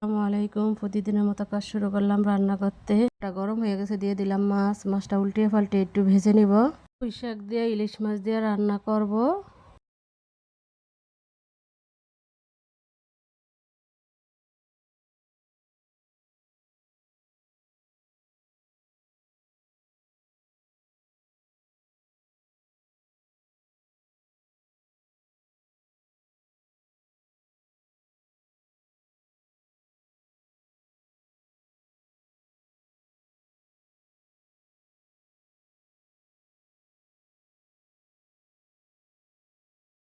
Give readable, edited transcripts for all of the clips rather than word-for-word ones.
আসসালামু আলাইকুম। প্রতিদিনের মতো কাজ শুরু করলাম রান্না করতে। এটা গরম হয়ে গেছে, দিয়ে দিলাম মাছ। মাছটা উল্টিয়ে পাল্টে একটু ভেজে নিব। পুঁই শাক দিয়ে ইলিশ মাছ দিয়ে রান্না করব।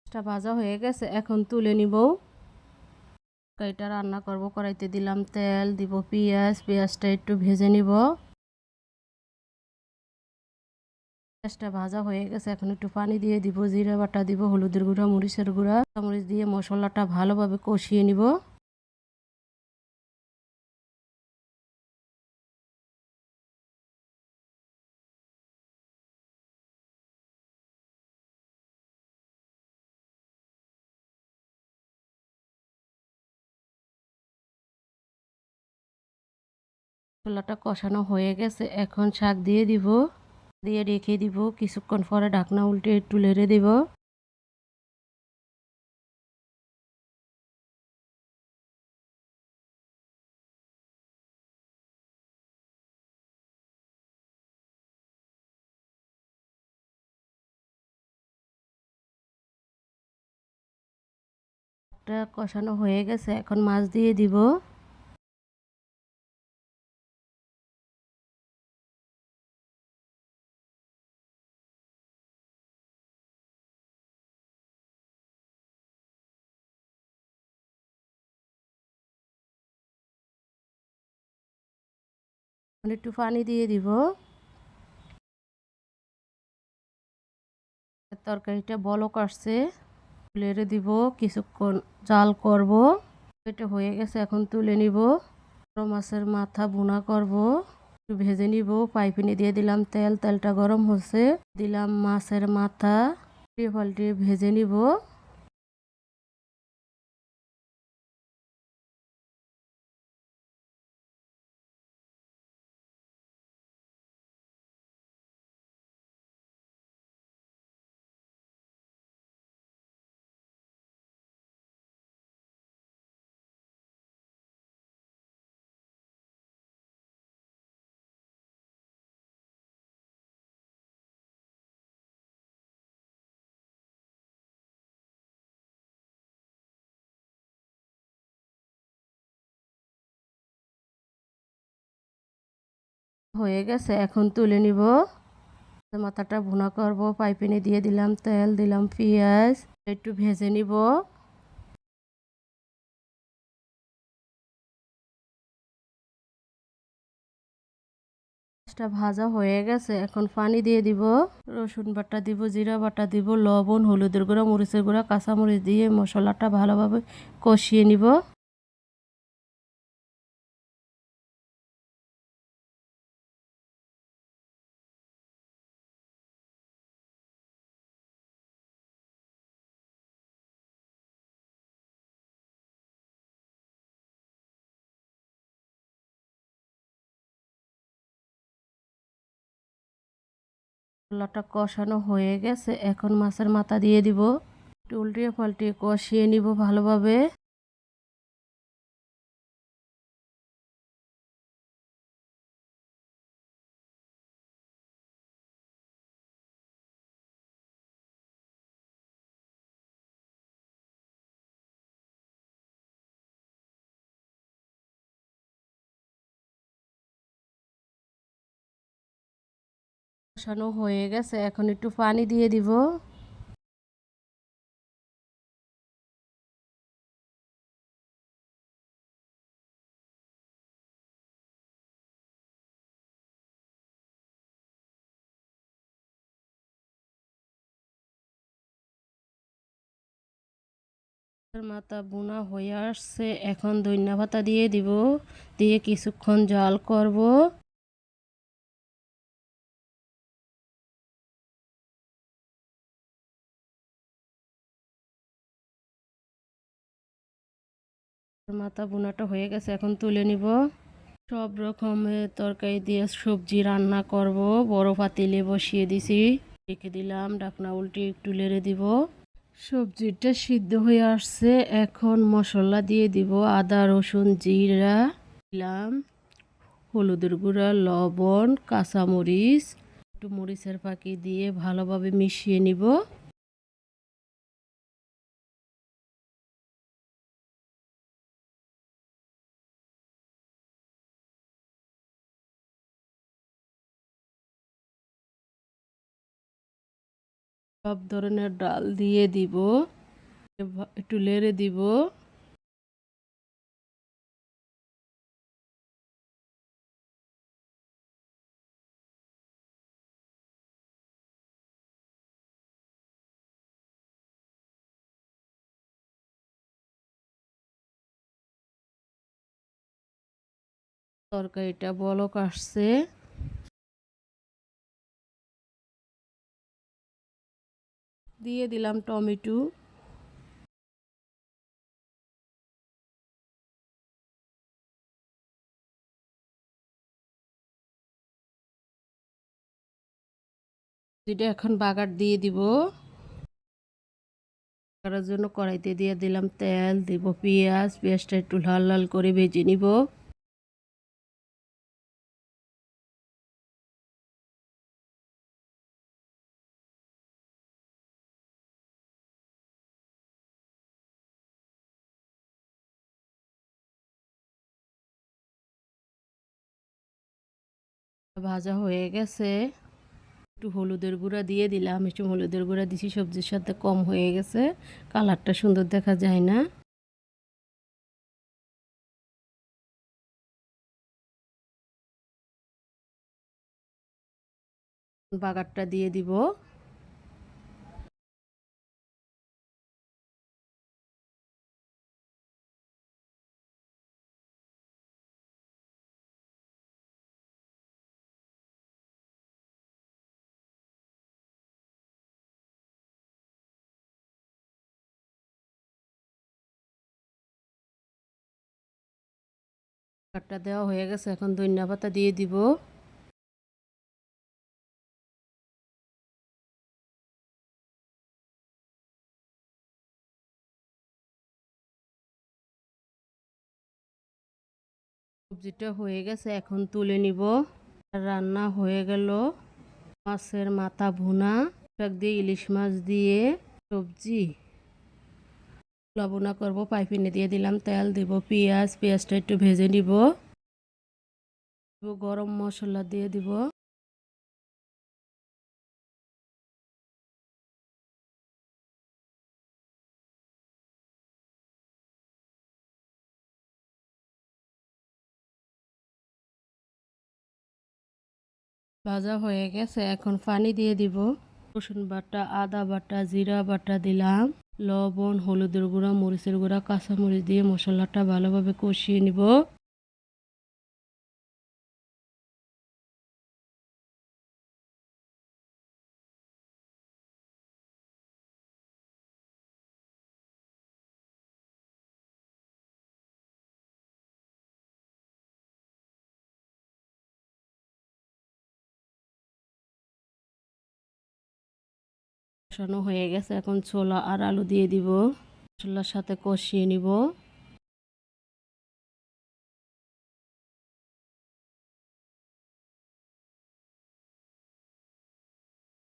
মাছটা ভাজা হয়ে গেছে, এখন তুলে নিব। এটা রান্না করব। কড়াইতে দিলাম তেল, দিব পেঁয়াজ। পেঁয়াজটা একটু ভেজে নিব। পেঁয়াজটা ভাজা হয়ে গেছে, এখন একটু পানি দিয়ে দিব। জিরা বাটা দিব, হলুদের গুঁড়া, মরিচের গুঁড়া, মরিচ দিয়ে মশলাটা ভালোভাবে কষিয়ে নিব। মশলাটা কষানো হয়ে গেছে, এখন শাক দিয়ে দিব। দিয়ে রেখে দিব। কিছুক্ষণ পরে ঢাকনা উল্টে একটু নেড়ে দিব। এটা কষানো হয়ে গেছে, এখন মাছ দিয়ে দিব। একটু পানি দিয়ে দিব। তরকারিটা বলক আসছে, নেড়ে দিব। কিছুক্ষণ জাল করব। এটা হয়ে গেছে, এখন তুলে নিব। বড় মাছের মাথা ভুনা করব। একটু ভেজে নিব। পাইপিনে দিয়ে দিলাম তেল। তেলটা গরম হচ্ছে, দিলাম মাছের মাথা। পাল্টিয়ে পাল্টিয়ে ভেজে নিব। হয়ে গেছে, এখন তুলে নিব। মাথাটা ভুনা করব। পাইপিনে দিয়ে দিলাম তেল, দিলাম পেঁয়াজ। একটু ভেজে নিব। মাছটা ভাজা হয়ে গেছে, এখন পানি দিয়ে দিব। রসুন বাটা দিব, জিরা বাটা দিব, লবণ, হলুদের গুঁড়া, মরিচের গুঁড়া, কাঁচামরিচ দিয়ে মশলাটা ভালোভাবে কষিয়ে নিব। মশলাটা কষানো হয়ে গেছে, এখন মাছের মাথা দিয়ে দিব। একটু উল্টিয়ে পাল্টিয়ে কষিয়ে নিব ভালোভাবে। কষানো হয়ে গেছে, এখন একটু পানি দিয়ে দিব। মাথা বোনা হয়ে আসছে, এখন ধনিয়া পাতা দিয়ে দিব। দিয়ে কিছুক্ষণ জাল করব। মাথা বোনাটা হয়ে গেছে, এখন তুলে নিব। সব রকমের তরকারি দিয়ে সবজি রান্না করব। বড় পাতিলে বসিয়ে দিছি, রেখে দিলাম। ঢাকনা উল্টে একটু নেড়ে দিব। সবজিটা সিদ্ধ হয়ে আসছে, এখন মশলা দিয়ে দিব। আদা রসুন জিরা দিলাম, হলুদের গুঁড়া, লবণ, কাঁচামরিচ, একটু মরিচের ফাঁকি দিয়ে ভালোভাবে মিশিয়ে নিব। সব ধরনের ডাল দিয়ে দিব, একটু নেড়ে দিব। তরকারিটা বলক আসছে, দিয়ে দিলাম টমেটো। যেটা এখন বাগার দিয়ে দিব। বাগারের জন্য কড়াইতে দিয়ে দিলাম তেল, দিব পেঁয়াজ। পেঁয়াজটা একটু লাল লাল করে ভেজে নিব। ভাজা হয়ে গেছে, একটু হলুদের গুঁড়া দিয়ে দিলাম। একটু হলুদের গুঁড়া দিছি, সবজির সাথে কম হয়ে গেছে, কালারটা সুন্দর দেখা যায় না। বাগারটা দিয়ে দিব। বাগারটা দেওয়া হয়ে গেছে, এখন ধনিয়া পাতা দিয়ে দিব। সবজিটা হয়ে গেছে, এখন তুলে নিব। রান্না হয়ে গেল মাছের মাথা ভুনা। শাক দিয়ে, ইলিশ মাছ দিয়ে সবজি ভুনা করবো। পাইপিনে দিয়ে দিলাম তেল, দিব পেঁয়াজ। পেঁয়াজটা একটু ভেজে নিব। গরম মশলা দিয়ে দিব। ভাজা হয়ে গেছে, এখন পানি দিয়ে দিব। রসুন বাটা, আদা বাটা, জিরা বাটা দিলাম। লবণ, হলুদের গুঁড়া, মরিচের গুঁড়া, কাঁচামরিচ দিয়ে মশলাটা ভালোভাবে কষিয়ে নিব। কষানো হয়ে গেছে, এখন ছোলা আর আলু দিয়ে দিব। মশলার সাথে কষিয়ে নিব।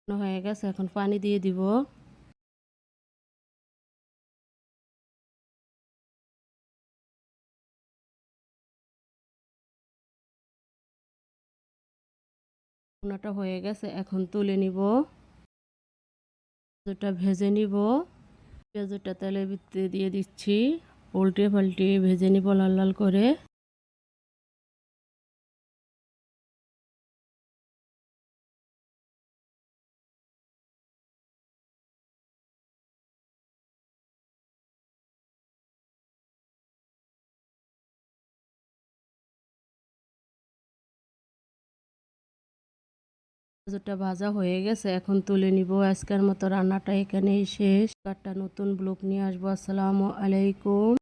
হয়ে গেছে, এখন পানি দিয়ে দিব। ভুনাটা হয়ে গেছে, এখন তুলে নিব। পেঁয়াজটা ভেজে নিব। পেঁয়াজটা তেলের ভিতরে দিয়ে দিচ্ছি, উল্টে পাল্টে ভেজে নিব লাল লাল করে। পেঁয়াজটা ভাজা হয়ে গেছে, এখন তুলে নিব। আজকের মতো রান্নাটা এখানেই শেষ। একটা নতুন ব্লগ নিয়ে আসবো। আসসালামু আলাইকুম।